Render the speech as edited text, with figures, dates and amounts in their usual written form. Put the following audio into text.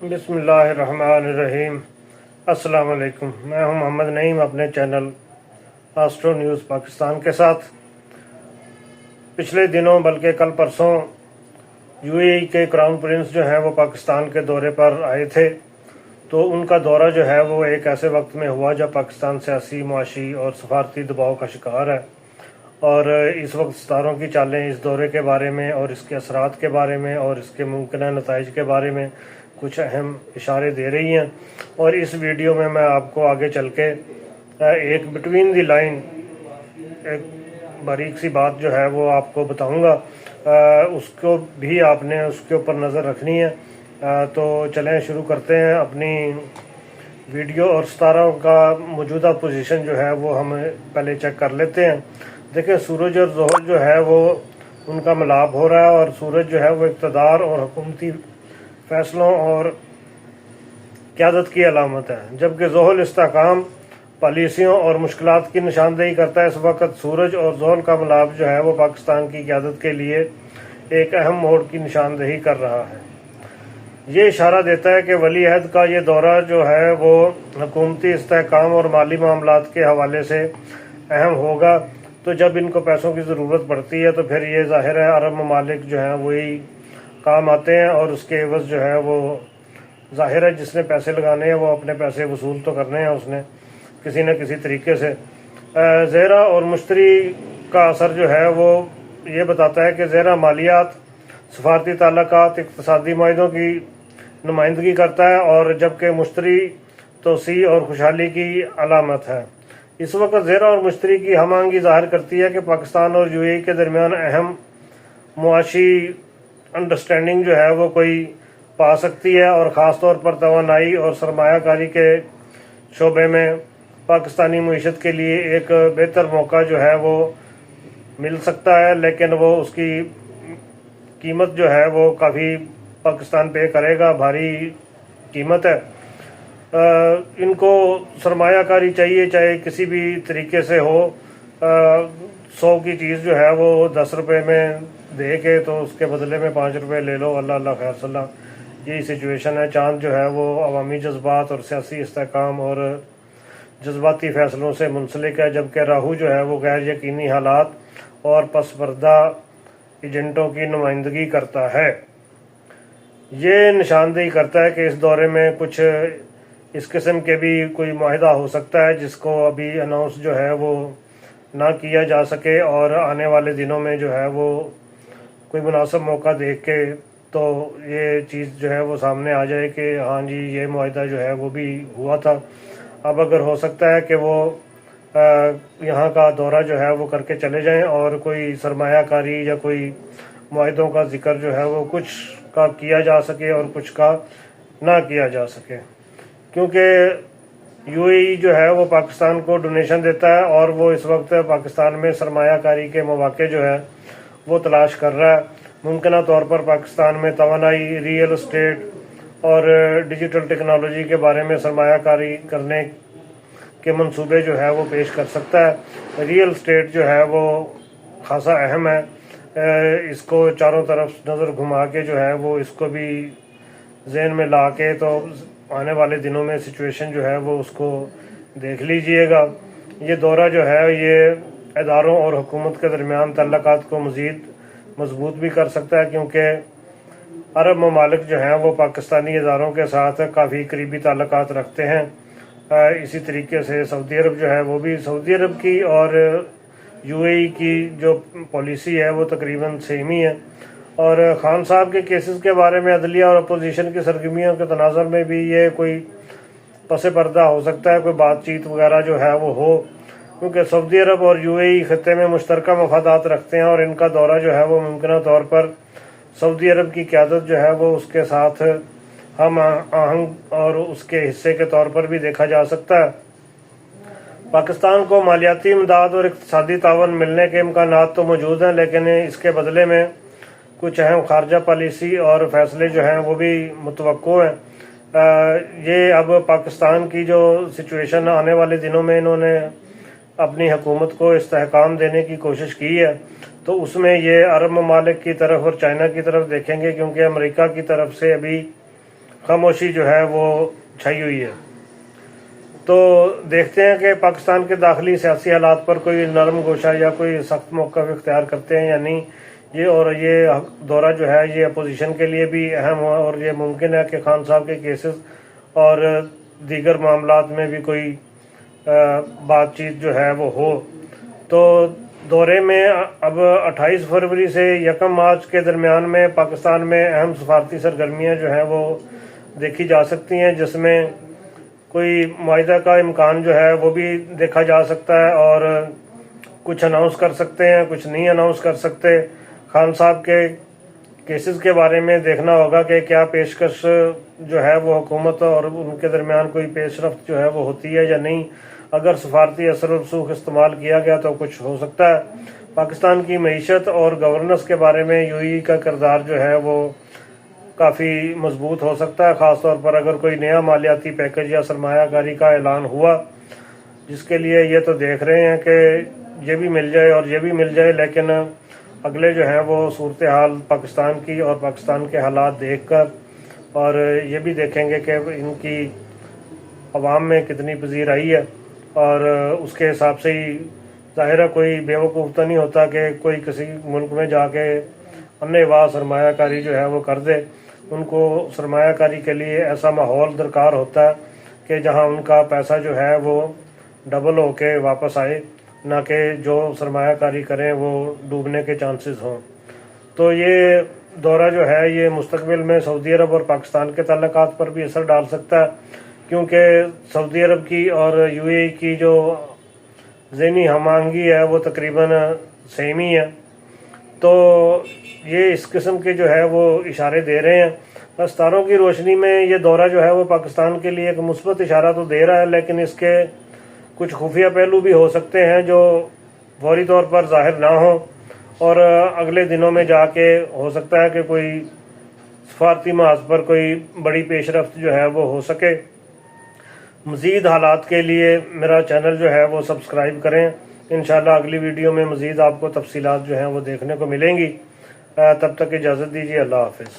बिस्मिल्लाहिर्रहमानिर्रहीम। अस्सलाम वालेकुम। मैं हूं मोहम्मद नईम अपने चैनल आस्ट्रो न्यूज़ पाकिस्तान के साथ। पिछले दिनों बल्कि कल परसों यूएई के क्राउन प्रिंस जो हैं वो पाकिस्तान के दौरे पर आए थे। तो उनका दौरा जो है वो एक ऐसे वक्त में हुआ जब पाकिस्तान सियासी, मुआशी और सफारती दबाव का शिकार है। और इस वक्त सितारों की चालें इस दौरे के बारे में और इसके असरात के बारे में और इसके मुमकिन नताइज के बारे में कुछ अहम इशारे दे रही हैं। और इस वीडियो में मैं आपको आगे चल के एक बिटवीन द लाइन एक बारीक सी बात जो है वो आपको बताऊंगा। उसको भी आपने उसके ऊपर नज़र रखनी है। तो चलें शुरू करते हैं अपनी वीडियो। और सितारों का मौजूदा पोजीशन जो है वो हम पहले चेक कर लेते हैं। देखिए, सूरज और ज़ोहर जो है वो उनका मिलाप हो रहा है और सूरज जो है वो इक़्तिदार और हुकूमती फैसलों और क़यादत की अलामत है, जबकि ज़ोहर इस्तेहकाम, पॉलिसियों और मुश्किलात की निशानदेही करता है। इस वक्त सूरज और ज़ोहर का मिलाप जो है वो पाकिस्तान की क़यादत के लिए एक अहम मोड़ की निशानदेही कर रहा है। ये इशारा देता है कि वली अहद का ये दौरा जो है वो हुकूमती इस्तेहकाम और माली मामलात के हवाले से अहम होगा। तो जब इनको पैसों की ज़रूरत पड़ती है तो फिर ये ज़ाहिर है अरब ममालिक जो हैं वही काम आते हैं और उसके एवज़ जो है वो ज़ाहिर है जिसने पैसे लगाने हैं वो अपने पैसे वसूल तो करने हैं उसने किसी न किसी तरीके से। ज़ेरा और मुश्तरी का असर जो है वो ये बताता है कि ज़ेरा मालियात, सफारती ताल्लुकात, इक़्तिसादी माहिदों की नुमाइंदगी करता है और जबकि मुश्तरी तोसी और खुशहाली की अलामत है। इस वक्त ज़ेरा और मुश्तरी की हम आहंगी ज़ाहिर करती है कि पाकिस्तान और यूएई के दरमियान अहम मुआशी अंडरस्टैंडिंग जो है वो कोई पा सकती है और ख़ास तौर पर तवानाई और सरमायाकारी के शोबे में पाकिस्तानी मईशत के लिए एक बेहतर मौका जो है वो मिल सकता है। लेकिन वो उसकी कीमत जो है वो काफ़ी पाकिस्तान पे करेगा, भारी कीमत है। इनको सरमायाकारी चाहिए, चाहे किसी भी तरीके से हो। 100 की चीज़ जो है वो 10 रुपये में दे के तो उसके बदले में 5 रुपये ले लो, अल्लाह अल्लाह खैर सल्ला। यही सिचुएशन है। चांद जो है वो अवामी जज्बात और सियासी इस्तेहकाम और जज्बाती फ़ैसलों से मुंसलिक है, जबकि राहू जो है वो गैर यकीनी हालात और पस पर्दा एजेंटों की नुमाइंदगी करता है। ये निशानदेही करता है कि इस दौरे में कुछ इस किस्म के भी कोई माहिदा हो सकता है जिसको अभी अनाउंस जो है वो ना किया जा सके और आने वाले दिनों में जो है वो कोई मुनासिब मौका देख के तो ये चीज़ जो है वो सामने आ जाए कि हाँ जी ये माहिदा जो है वो भी हुआ था। अब अगर हो सकता है कि वो यहाँ का दौरा जो है वो करके चले जाएं और कोई सरमायाकारी या कोई माहिदों का जिक्र जो है वो कुछ का किया जा सके और कुछ का ना किया जा सके, क्योंकि यूएई जो है वो पाकिस्तान को डोनेशन देता है और वो इस वक्त पाकिस्तान में सरमायाकारी के मौके जो है वो तलाश कर रहा है। मुमकिन तौर पर पाकिस्तान में तवानाई, रियल एस्टेट और डिजिटल टेक्नोलॉजी के बारे में सरमायाकारी करने के मंसूबे जो है वो पेश कर सकता है। रियल एस्टेट जो है वो खासा अहम है। इसको चारों तरफ नज़र घुमा के जो है वो इसको भी जहन में ला के तो आने वाले दिनों में सिचुएशन जो है वो उसको देख लीजिएगा। ये दौरा जो है ये इदारों और हुकूमत के दरमियान तल्लुकात को मज़ीद मजबूत भी कर सकता है, क्योंकि अरब ममालिक जो हैं वो पाकिस्तानी इदारों के साथ काफ़ी करीबी ताल्लुकात रखते हैं। इसी तरीके से सऊदी अरब जो है वो भी, सऊदी अरब की और यूएई की जो पॉलिसी है वो तकरीबन सेम ही है। और खान साहब के केसेस के बारे में अदलिया और अपोजिशन की सरगर्मियों के तनाज़ुर में भी ये कोई पसे पर्दा हो सकता है, कोई बातचीत वगैरह जो है वो हो, क्योंकि सऊदी अरब और यूएई खत्ते में मुश्तरका मफादात रखते हैं और इनका दौरा जो है वो मुमकिन तौर पर सऊदी अरब की क़यादत जो है वो उसके साथ हम आहंग और उसके हिस्से के तौर पर भी देखा जा सकता है। पाकिस्तान को मालियाती इमदाद और इक़्तिसादी तावन मिलने के इम्कानात तो मौजूद हैं, लेकिन इसके बदले में कुछ अहम खारजा पॉलिसी और फैसले जो हैं वो भी मुतवक्को हैं। ये अब पाकिस्तान की जो सिचुएशन आने वाले दिनों में इन्होंने अपनी हुकूमत को इस्तेहकाम देने की कोशिश की है, तो उसमें ये अरब ममालिक की तरफ और चाइना की तरफ देखेंगे, क्योंकि अमेरिका की तरफ से अभी खामोशी जो है वो छाई हुई है। तो देखते हैं कि पाकिस्तान के दाखिली सियासी हालात पर कोई नरम गोशा या कोई सख्त मौक़िफ़ इख्तियार करते हैं या नहीं। ये दौरा जो है ये अपोजिशन के लिए भी अहम हुआ और ये मुमकिन है कि खान साहब के केसेस और दीगर मामलात में भी कोई बातचीत जो है वो हो। तो दौरे में अब 28 फरवरी से 1 मार्च के दरमियान में पाकिस्तान में अहम सफारती सरगर्मियाँ जो हैं वो देखी जा सकती हैं, जिसमें कोई मुआहिदा का इम्कान जो है वो भी देखा जा सकता है और कुछ अनाउंस कर सकते हैं, कुछ नहीं अनाउंस कर सकते। खान साहब के केसेस के बारे में देखना होगा कि क्या पेशकश जो है वो हुकूमत और उनके दरमियान कोई पेशरफ्त जो है वो होती है या नहीं। अगर सफारती असर रसूख इस्तेमाल किया गया तो कुछ हो सकता है। पाकिस्तान की मईशत और गवर्नेंस के बारे में यूएई का किरदार जो है वो काफ़ी मजबूत हो सकता है, ख़ास तौर पर अगर कोई नया मालियाती पैकेज या सरमायाकारी का ऐलान हुआ, जिसके लिए ये तो देख रहे हैं कि ये भी मिल जाए और ये भी मिल जाए, लेकिन अगले जो है वो सूरत हाल पाकिस्तान की और पाकिस्तान के हालात देखकर और ये भी देखेंगे कि इनकी अवाम में कितनी पजीराई है और उसके हिसाब से ही ज़ाहिर है कोई बेवकूफ़ तो नहीं होता कि कोई किसी मुल्क में जाके अन्नेवाह सरमायाकारी जो है वो कर दे। उनको सरमायाकारी के लिए ऐसा माहौल दरकार होता है कि जहां उनका पैसा जो है वो डबल होके वापस आए, ना कि जो सरमायाकारी करें वो डूबने के चांसेस हों। तो ये दौरा जो है ये मुस्तकबिल में सऊदी अरब और पाकिस्तान के ताल्लुकात पर भी असर डाल सकता है, क्योंकि सऊदी अरब की और यूएई की जो ज़हनी हमआहंगी है वो तकरीबन सेम ही है। तो ये इस किस्म के जो है वो इशारे दे रहे हैं। बस तारों की रोशनी में ये दौरा जो है वो पाकिस्तान के लिए एक मुस्बत इशारा तो दे रहा है, लेकिन इसके कुछ खुफिया पहलू भी हो सकते हैं जो फौरी तौर पर जाहिर ना हो और अगले दिनों में जाके हो सकता है कि कोई सफारती महाज पर कोई बड़ी पेशरफ्त जो है वो हो सके। मज़ीद हालात के लिए मेरा चैनल जो है वो सब्सक्राइब करें। इंशाल्लाह अगली वीडियो में मज़ीद आपको तफसीलात जो हैं वो देखने को मिलेंगी। तब तक इजाज़त दीजिए। अल्लाह हाफ़िज़।